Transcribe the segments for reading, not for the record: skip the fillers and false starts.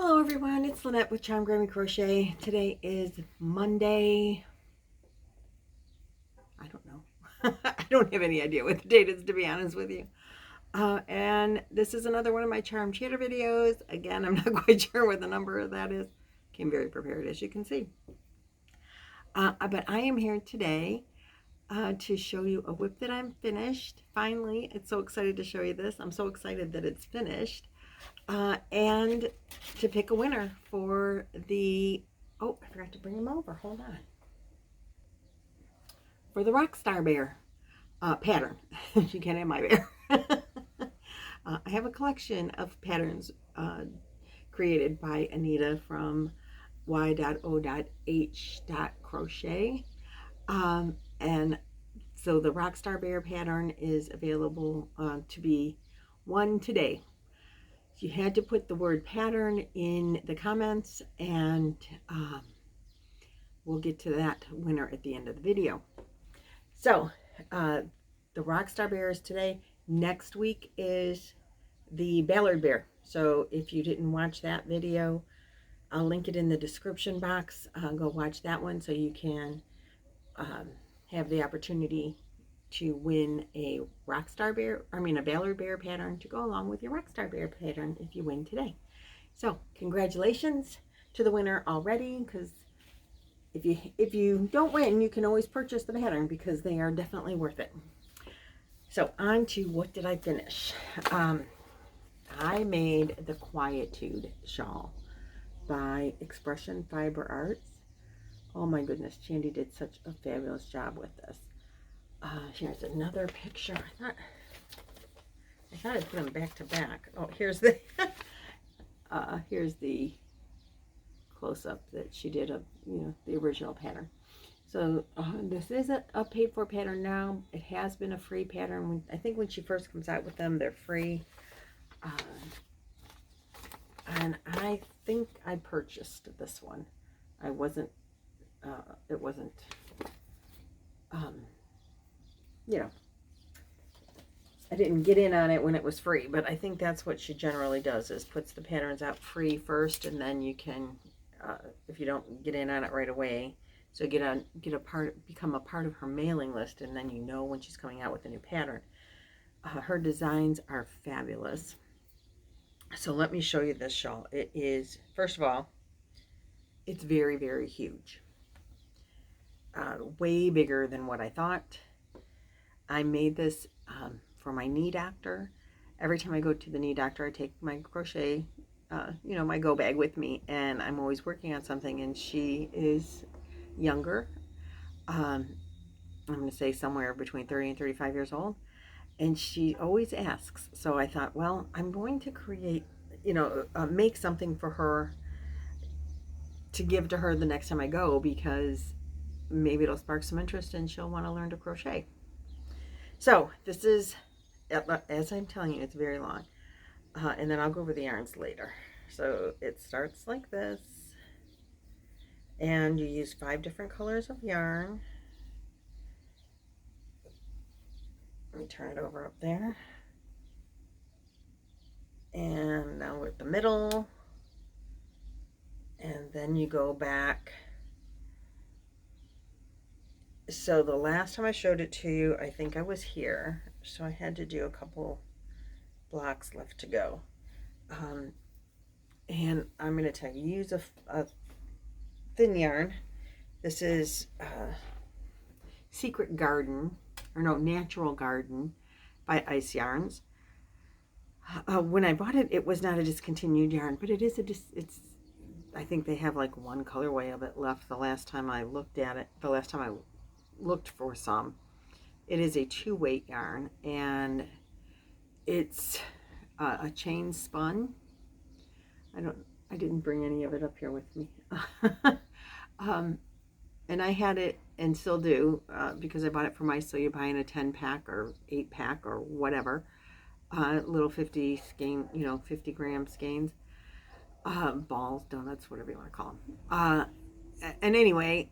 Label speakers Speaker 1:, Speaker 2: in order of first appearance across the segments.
Speaker 1: Hello everyone, it's Lynette with Charm Grammy Crochet. Today is Monday. I don't know. I don't have any idea what the date is, to be honest with you. And this is another one of my Charm Chatter videos. Again, I'm not quite sure what the number of that is. Came very prepared, as you can see. But I am here today to show you a whip that I'm finished. Finally, it's so excited to show you this. I'm so excited that it's finished. And to pick a winner for the, oh, I forgot to bring him over. Hold on. For the Rockstar Bear pattern. You can't have my bear. I have a collection of patterns created by Anita from y.o.h.crochet. And so the Rockstar Bear pattern is available to be won today. You had to put the word pattern in the comments, and we'll get to that winner at the end of the video. So the Rockstar Bear is today. Next week is the Ballard Bear. So if you didn't watch that video, I'll link it in the description box. Go watch that one so you can have the opportunity to win a Rockstar Bear, a Ballard Bear pattern to go along with your Rockstar Bear pattern if you win today. So congratulations to the winner already, because if you don't win, you can always purchase the pattern because they are definitely worth it. So on to what did I finish? I made the Quietude Shawl by Expression Fiber Arts. Oh my goodness, Chandy did such a fabulous job with this. Here's another picture. I thought I'd put them back to back. Oh, here's the here's the close-up that she did of the original pattern. So this is a paid-for pattern now. It has been a free pattern. I think when she first comes out with them, they're free. And I think I purchased this one. I wasn't. It wasn't. I didn't get in on it when it was free, but I think that's what she generally does, is puts the patterns out free first, and then you can, if you don't get in on it right away, so become a part of her mailing list, and then when she's coming out with a new pattern. Her designs are fabulous. So let me show you this shawl. It is, first of all, it's very, very huge. Way bigger than what I thought. I made this for my knee doctor. Every time I go to the knee doctor, I take my crochet, my go bag with me, and I'm always working on something. And she is younger. I'm going to say somewhere between 30 and 35 years old. And she always asks. So I thought, well, I'm going to create, make something for her to give to her the next time I go, because maybe it'll spark some interest and she'll want to learn to crochet. So this is, as I'm telling you, it's very long. And then I'll go over the yarns later. So it starts like this. And you use 5 different colors of yarn. Let me turn it over up there. And now we're at the middle. And then you go back. So the last time I showed it to you, I think I was here. So I had to do a couple blocks left to go. And I'm going to tell you, use a thin yarn. This is Secret Garden, or no, Natural Garden by Ice Yarns. When I bought it, it was not a discontinued yarn, but it is it's, I think they have like one colorway of it left the last time I looked at it, the last time I looked for some. It is a 2-weight yarn, and it's a chain spun. I didn't bring any of it up here with me. And I had it, and still do, because I bought it for mice. So you buy in a 10-pack or 8-pack or whatever, little 50 skein, 50 gram skeins, balls, donuts, whatever you want to call them. And anyway,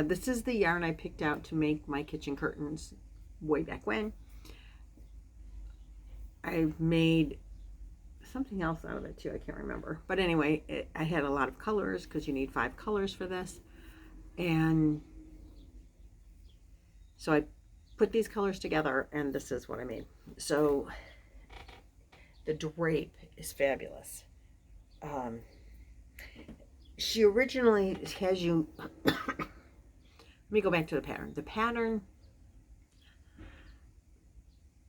Speaker 1: this is the yarn I picked out to make my kitchen curtains way back when. I've made something else out of it too. I can't remember. But anyway, I had a lot of colors because you need 5 colors for this. And so I put these colors together and this is what I made. So the drape is fabulous. She originally has you, let me go back to the pattern. The pattern,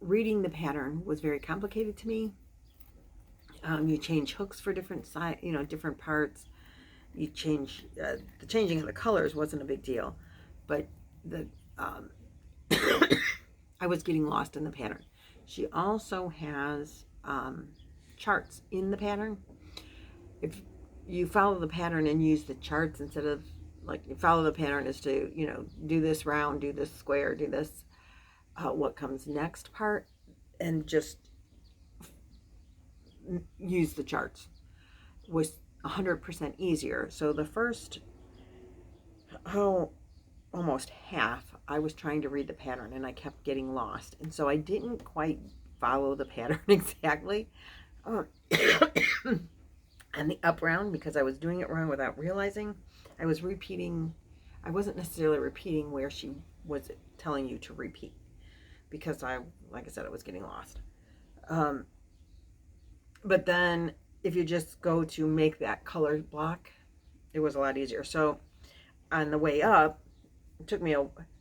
Speaker 1: reading the pattern was very complicated to me. You change hooks for different side, different parts. You change, the changing of the colors wasn't a big deal, but the, I was getting lost in the pattern. She also has charts in the pattern. If you follow the pattern and use the charts instead of, like, you follow the pattern is to, do this round, do this square, do this, what comes next part, and just use the charts was 100% easier. So the first, almost half, I was trying to read the pattern and I kept getting lost. And so I didn't quite follow the pattern exactly. And the up round, because I was doing it wrong without realizing, I was repeating. I wasn't necessarily repeating where she was telling you to repeat, because like I said, I was getting lost. But then if you just go to make that color block, it was a lot easier. So on the way up, it took me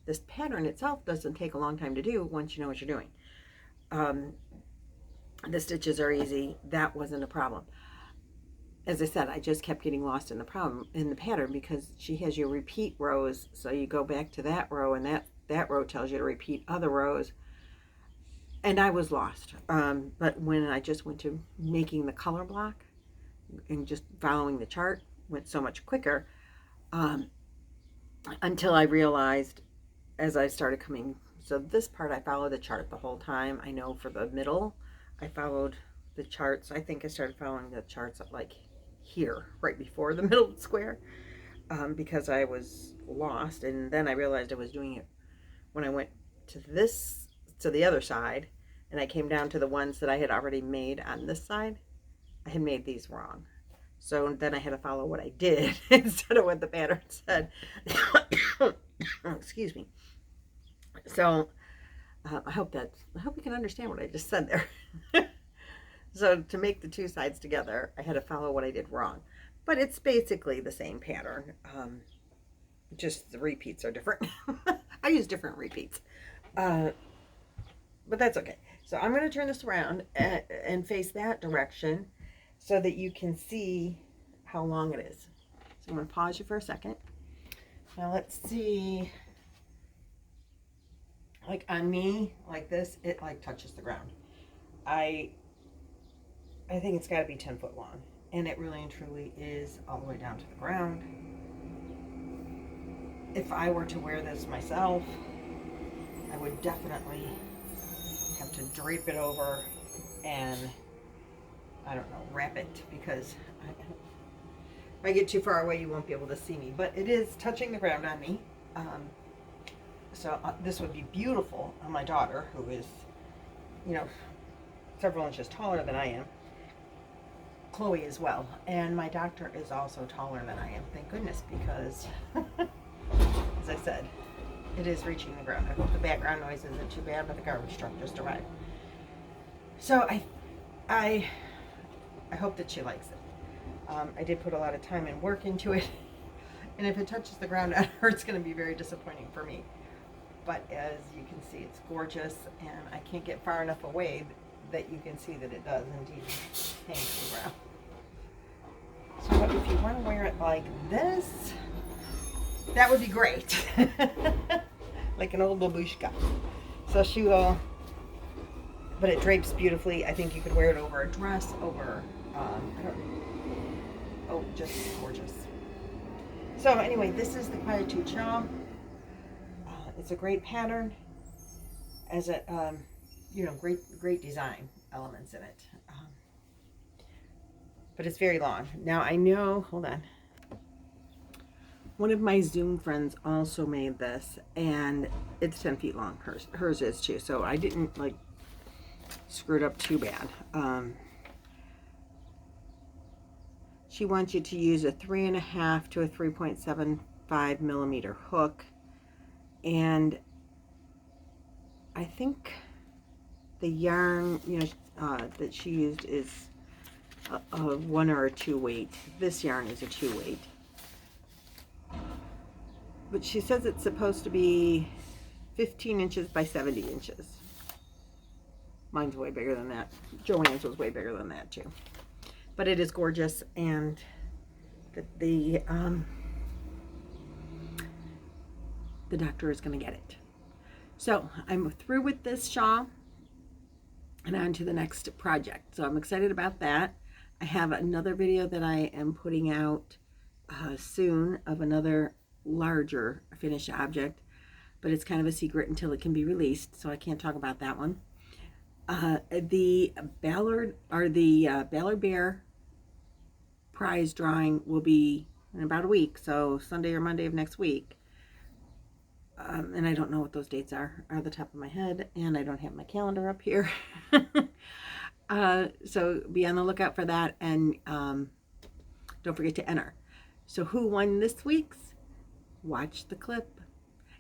Speaker 1: this pattern itself doesn't take a long time to do once you know what you're doing. The stitches are easy. That wasn't a problem. As I said, I just kept getting lost in the pattern, because she has you repeat rows. So you go back to that row, and that row tells you to repeat other rows. And I was lost. But when I just went to making the color block and just following the chart, went so much quicker, until I realized as I started coming. So this part, I followed the chart the whole time. I know for the middle, I followed the charts. I think I started following the charts like here, right before the middle square, because I was lost. And then I realized I was doing it when I went to the other side, and I came down to the ones that I had already made on this side. I had made these wrong. So then I had to follow what I did instead of what the pattern said. Excuse me. So I hope you can understand what I just said there. So to make the two sides together, I had to follow what I did wrong. But it's basically the same pattern. Just the repeats are different. I use different repeats. But that's okay. So I'm going to turn this around and face that direction so that you can see how long it is. So I'm going to pause you for a second. Now let's see. Like on me, like this, it like touches the ground. I think it's got to be 10 foot long, and it really and truly is all the way down to the ground. If I were to wear this myself, I would definitely have to drape it over and, I don't know, wrap it, because if I get too far away, you won't be able to see me. But it is touching the ground on me. So this would be beautiful on my daughter, who is, several inches taller than I am. Chloe as well. And my doctor is also taller than I am, thank goodness, because, as I said, it is reaching the ground. I hope the background noise isn't too bad, but the garbage truck just arrived. So I hope that she likes it. I did put a lot of time and work into it, and if it touches the ground on her, it's going to be very disappointing for me. But as you can see, it's gorgeous, and I can't get far enough away that you can see that it does indeed hang to the ground. So if you want to wear it like this, that would be great. Like an old babushka. So she will, but it drapes beautifully. I think you could wear it over a dress, over, just gorgeous. So anyway, this is the Quietude Shawl. It's a great pattern, as a, great design elements in it. But it's very long. Now I know, hold on. One of my Zoom friends also made this, and it's 10 feet long. Hers is too. So I didn't screw it up too bad. she wants you to use a 3.5 to a 3.75 millimeter hook, and I think the yarn, you know, that she used is a 1 or a 2 weight. This yarn is a 2 weight, but she says it's supposed to be 15 inches by 70 inches. Mine's way bigger than that. Joanne's was way bigger than that too. But it is gorgeous, and the doctor is going to get it. So I'm through with this shawl and on to the next project. So I'm excited about that. I have another video that I am putting out soon of another larger finished object, but it's kind of a secret until it can be released, so I can't talk about that one. The Ballard Bear prize drawing will be in about a week, so Sunday or Monday of next week. And I don't know what those dates are at the top of my head, and I don't have my calendar up here. So be on the lookout for that, and don't forget to enter. So who won this week's? Watch the clip.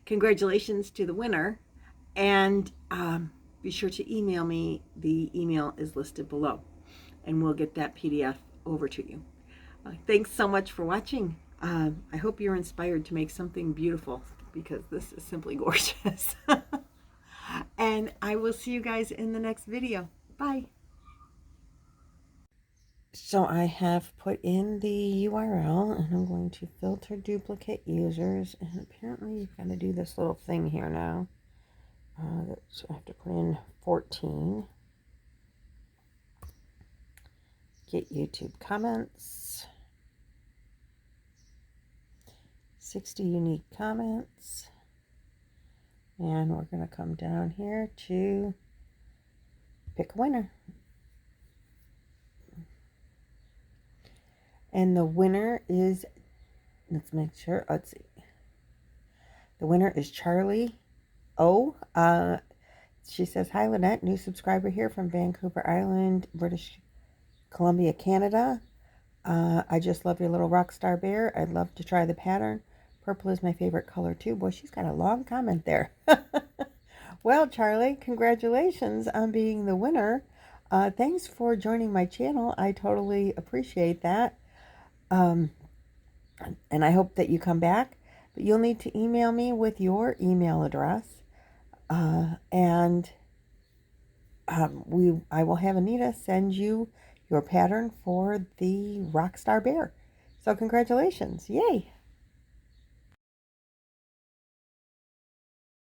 Speaker 1: Congratulations to the winner, and be sure to email me. The email is listed below, and we'll get that PDF over to you. Thanks so much for watching. I hope you're inspired to make something beautiful, because this is simply gorgeous. And I will see you guys in the next video. Bye. So I have put in the URL, and I'm going to filter duplicate users, and apparently you've got to do this little thing here now. So I have to put in 14. Get YouTube comments. 60 unique comments. And we're going to come down here to pick a winner. And the winner is, let's make sure, let's see. The winner is Charlie O. She says, "Hi Lynette, new subscriber here from Vancouver Island, British Columbia, Canada. I just love your little Rockstar Bear. I'd love to try the pattern. Purple is my favorite color too." Boy, she's got a long comment there. Well, Charlie, congratulations on being the winner. Thanks for joining my channel. I totally appreciate that. And I hope that you come back. But you'll need to email me with your email address. And I will have Anita send you your pattern for the Rockstar Bear. So congratulations. Yay.